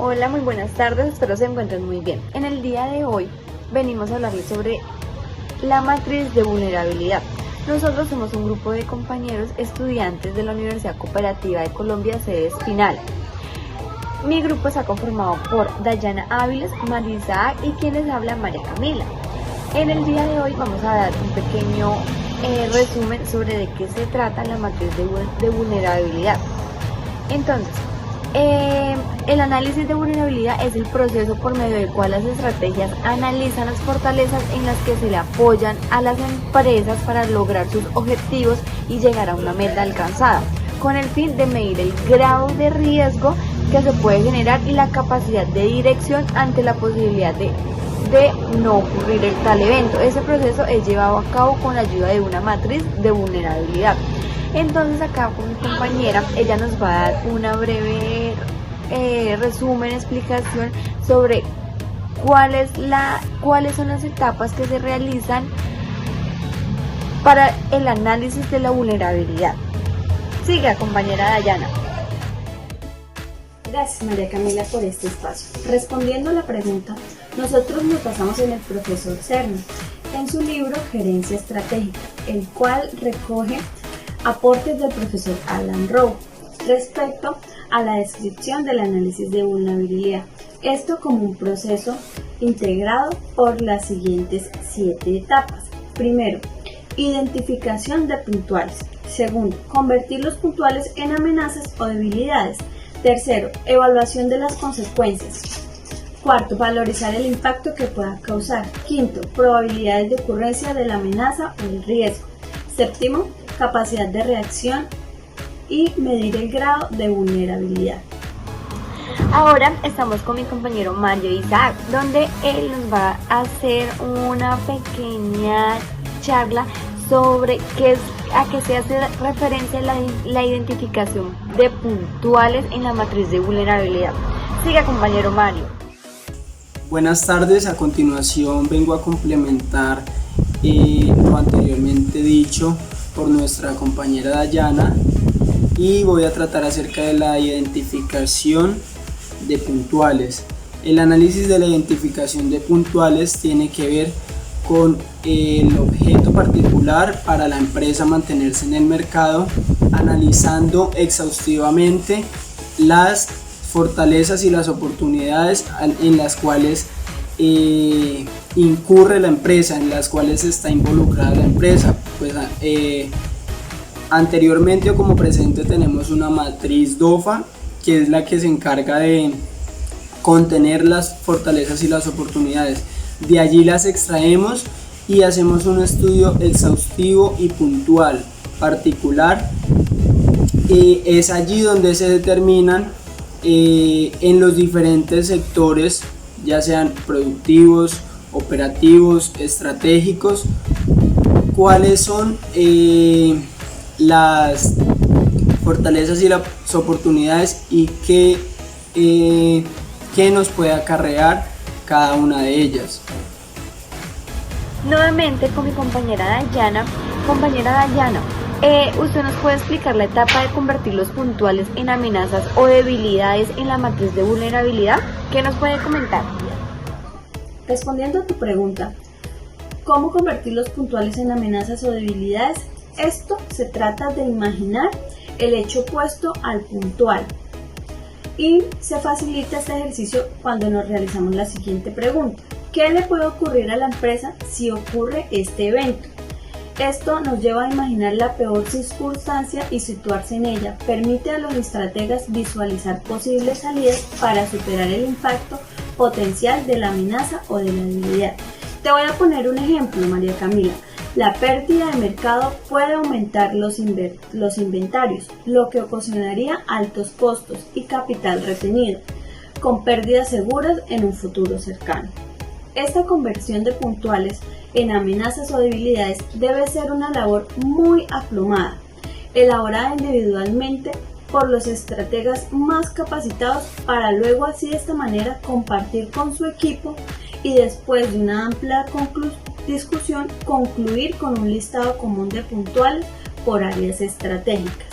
Hola, muy buenas tardes, espero se encuentren muy bien. En el día de hoy venimos a hablarles sobre la matriz de vulnerabilidad. Nosotros somos un grupo de compañeros estudiantes de la Universidad Cooperativa de Colombia, sede Espinal. Mi grupo está conformado por Dayana Áviles, Marisa y quien les habla, María Camila. En el día de hoy vamos a dar un pequeño resumen sobre de qué se trata la matriz de vulnerabilidad. Entonces, el análisis de vulnerabilidad es el proceso por medio del cual las estrategias analizan las fortalezas en las que se le apoyan a las empresas para lograr sus objetivos y llegar a una meta alcanzada, con el fin de medir el grado de riesgo que se puede generar y la capacidad de dirección ante la posibilidad de no ocurrir tal evento. Ese proceso es llevado a cabo con la ayuda de una matriz de vulnerabilidad. Entonces acá con mi compañera, ella nos va a dar una breve resumen, explicación sobre cuáles son las etapas que se realizan para el análisis de la vulnerabilidad. Siga, compañera Dayana. Gracias, María Camila, por este espacio. Respondiendo a la pregunta, nosotros nos basamos en el profesor Cerna, en su libro Gerencia Estratégica, el cual recoge aportes del profesor Alan Rowe respecto a la descripción del análisis de vulnerabilidad. Esto como un proceso integrado por las siguientes 7 etapas. Primero, identificación de puntuales. Segundo, convertir los puntuales en amenazas o debilidades. Tercero, evaluación de las consecuencias. Cuarto, valorizar el impacto que pueda causar. Quinto, probabilidades de ocurrencia de la amenaza o el riesgo. Séptimo, capacidad de reacción y medir el grado de vulnerabilidad. Ahora estamos con mi compañero Mario Isaac, donde él nos va a hacer una pequeña charla sobre a qué se hace referencia la identificación de puntuales en la matriz de vulnerabilidad. Siga, compañero Mario. Buenas tardes, a continuación vengo a complementar lo anteriormente dicho por nuestra compañera Dayana y voy a tratar acerca de la identificación de puntuales. El análisis de la identificación de puntuales tiene que ver con el objeto particular para la empresa mantenerse en el mercado, analizando exhaustivamente las fortalezas y las oportunidades en las cuales incurre la empresa, en las cuales está involucrada la empresa. Pues anteriormente o como presente tenemos una matriz DOFA, que es la que se encarga de contener las fortalezas y las oportunidades. De allí las extraemos y hacemos un estudio exhaustivo y puntual, particular. Es allí donde se determinan en los diferentes sectores, ya sean productivos, operativos, estratégicos, cuáles son las fortalezas y las oportunidades y qué nos puede acarrear cada una de ellas. Nuevamente con mi compañera Dayana. Compañera Dayana, ¿usted nos puede explicar la etapa de convertir los puntuales en amenazas o debilidades en la matriz de vulnerabilidad? ¿Qué nos puede comentar? Respondiendo a tu pregunta, ¿cómo convertir los puntuales en amenazas o debilidades? Esto se trata de imaginar el hecho opuesto al puntual. Y se facilita este ejercicio cuando nos realizamos la siguiente pregunta. ¿Qué le puede ocurrir a la empresa si ocurre este evento? Esto nos lleva a imaginar la peor circunstancia y situarse en ella. Permite a los estrategas visualizar posibles salidas para superar el impacto potencial de la amenaza o de la debilidad. Te voy a poner un ejemplo, María Camila. La pérdida de mercado puede aumentar los inventarios, lo que ocasionaría altos costos y capital retenido, con pérdidas seguras en un futuro cercano. Esta conversión de puntuales en amenazas o debilidades debe ser una labor muy aplomada, elaborada individualmente por los estrategas más capacitados para luego así de esta manera compartir con su equipo y después de una amplia discusión concluir con un listado común de puntuales por áreas estratégicas.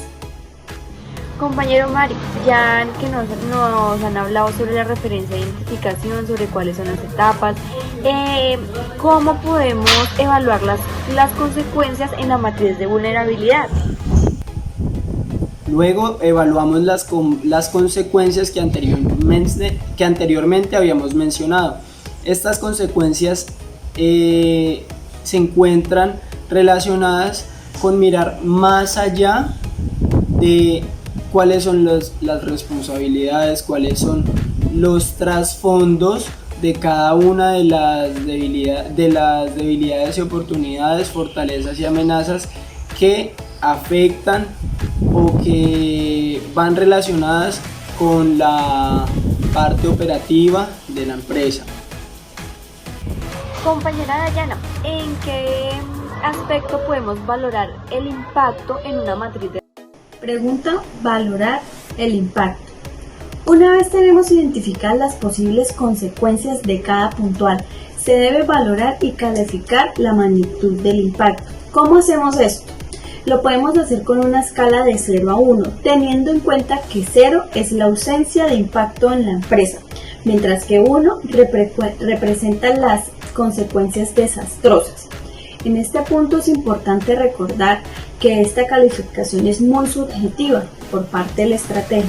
Compañero Mario, ya que nos han hablado sobre la referencia de identificación, sobre cuáles son las etapas, ¿cómo podemos evaluar las consecuencias en la matriz de vulnerabilidad? Luego evaluamos las consecuencias que anteriormente habíamos mencionado. Estas consecuencias se encuentran relacionadas con mirar más allá de cuáles son las responsabilidades, cuáles son los trasfondos de cada una de las debilidades y oportunidades, fortalezas y amenazas que afectan o que van relacionadas con la parte operativa de la empresa. Compañera Dayana, ¿en qué aspecto podemos valorar el impacto en una matriz de... Pregunta: valorar el impacto. Una vez tenemos identificadas las posibles consecuencias de cada puntual, se debe valorar y calificar la magnitud del impacto. ¿Cómo hacemos esto? Lo podemos hacer con una escala de 0 a 1, teniendo en cuenta que 0 es la ausencia de impacto en la empresa, mientras que 1 representa las consecuencias desastrosas. En este punto es importante recordar que esta calificación es muy subjetiva por parte del estratega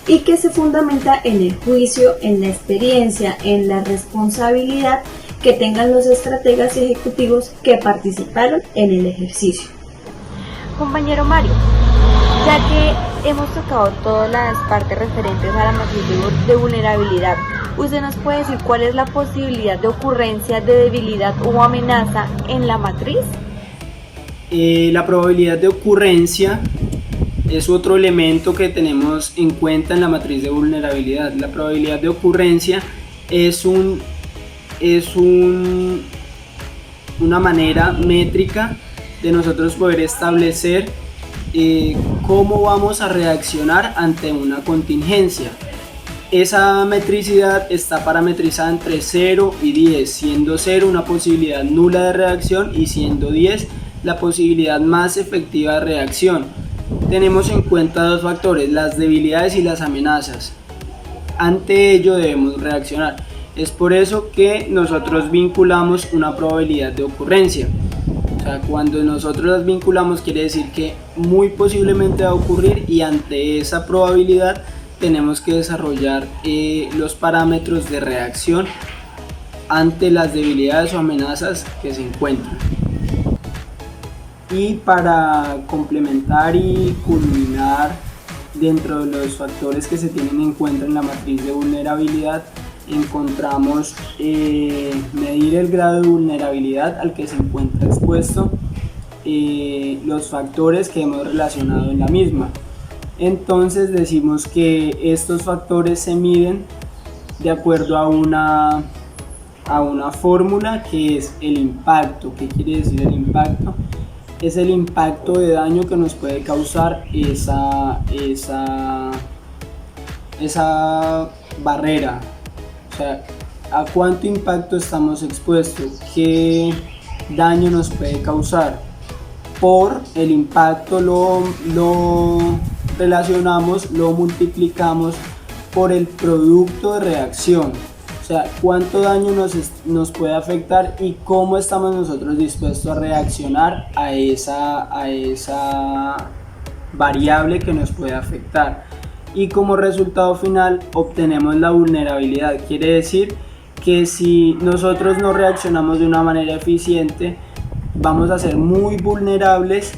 y que se fundamenta en el juicio, en la experiencia, en la responsabilidad que tengan los estrategas y ejecutivos que participaron en el ejercicio. Compañero Mario, ya que hemos tocado todas las partes referentes a la matriz de vulnerabilidad, ¿usted nos puede decir cuál es la posibilidad de ocurrencia de debilidad o amenaza en la matriz? La probabilidad de ocurrencia es otro elemento que tenemos en cuenta en la matriz de vulnerabilidad. La probabilidad de ocurrencia es una manera métrica de nosotros poder establecer cómo vamos a reaccionar ante una contingencia. Esa metricidad está parametrizada entre 0 y 10, siendo 0 una posibilidad nula de reacción y siendo 10 la posibilidad más efectiva de reacción. Tenemos en cuenta dos factores, las debilidades y las amenazas. Ante ello debemos reaccionar. Es por eso que nosotros vinculamos una probabilidad de ocurrencia. O sea, cuando nosotros las vinculamos quiere decir que muy posiblemente va a ocurrir y ante esa probabilidad tenemos que desarrollar los parámetros de reacción ante las debilidades o amenazas que se encuentran. Y para complementar y culminar dentro de los factores que se tienen en cuenta en la matriz de vulnerabilidad, encontramos medir el grado de vulnerabilidad al que se encuentra expuesto los factores que hemos relacionado en la misma. Entonces decimos que estos factores se miden de acuerdo a una fórmula que es el impacto. ¿Qué quiere decir el impacto? Es el impacto de daño que nos puede causar esa barrera. O sea, ¿a cuánto impacto estamos expuestos? ¿Qué daño nos puede causar? Por el impacto lo relacionamos, lo multiplicamos por el producto de reacción. O sea, cuánto daño nos puede afectar y cómo estamos nosotros dispuestos a reaccionar a esa variable que nos puede afectar. Y como resultado final obtenemos la vulnerabilidad. Quiere decir que si nosotros no reaccionamos de una manera eficiente, vamos a ser muy vulnerables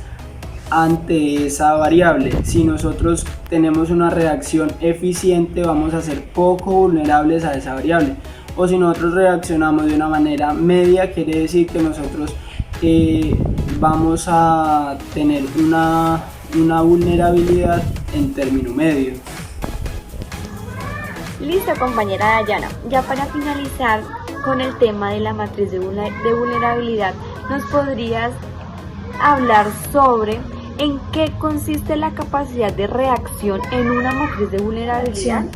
ante esa variable. Si nosotros tenemos una reacción eficiente, vamos a ser poco vulnerables a esa variable. O si nosotros reaccionamos de una manera media, quiere decir que nosotros vamos a tener una vulnerabilidad en término medio. Listo, compañera Dayana. Ya para finalizar con el tema de la matriz de vulnerabilidad, ¿nos podrías hablar sobre en qué consiste la capacidad de reacción en una matriz de vulnerabilidad?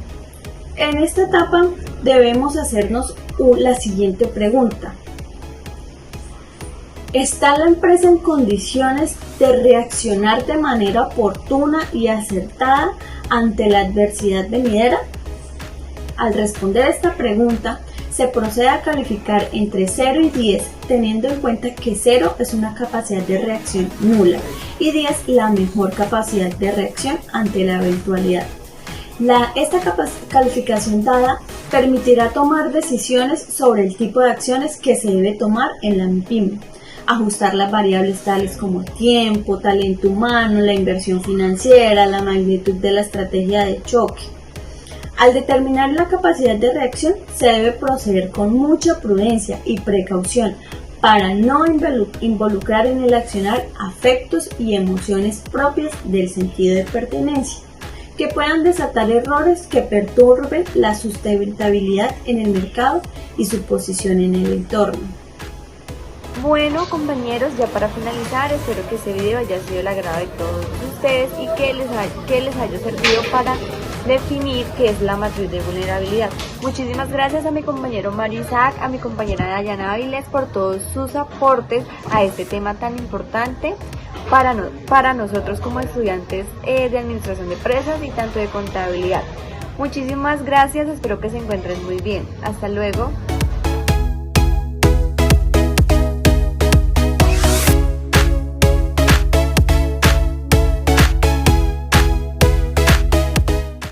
En esta etapa debemos hacernos la siguiente pregunta. ¿Está la empresa en condiciones de reaccionar de manera oportuna y acertada ante la adversidad venidera? Al responder esta pregunta, se procede a calificar entre 0 y 10, teniendo en cuenta que 0 es una capacidad de reacción nula y 10 la mejor capacidad de reacción ante la eventualidad. Esta calificación dada permitirá tomar decisiones sobre el tipo de acciones que se debe tomar en la MIPYME, ajustar las variables tales como tiempo, talento humano, la inversión financiera, la magnitud de la estrategia de choque. Al determinar la capacidad de reacción, se debe proceder con mucha prudencia y precaución para no involucrar en el accionar afectos y emociones propias del sentido de pertenencia, que puedan desatar errores que perturben la sustentabilidad en el mercado y su posición en el entorno. Bueno, compañeros, ya para finalizar, espero que este video haya sido el agrado de todos ustedes y que les haya servido para definir qué es la matriz de vulnerabilidad. Muchísimas gracias a mi compañero Mario Isaac, a mi compañera Dayana Avilés por todos sus aportes a este tema tan importante para nosotros como estudiantes de administración de empresas y tanto de contabilidad. Muchísimas gracias, espero que se encuentren muy bien. Hasta luego.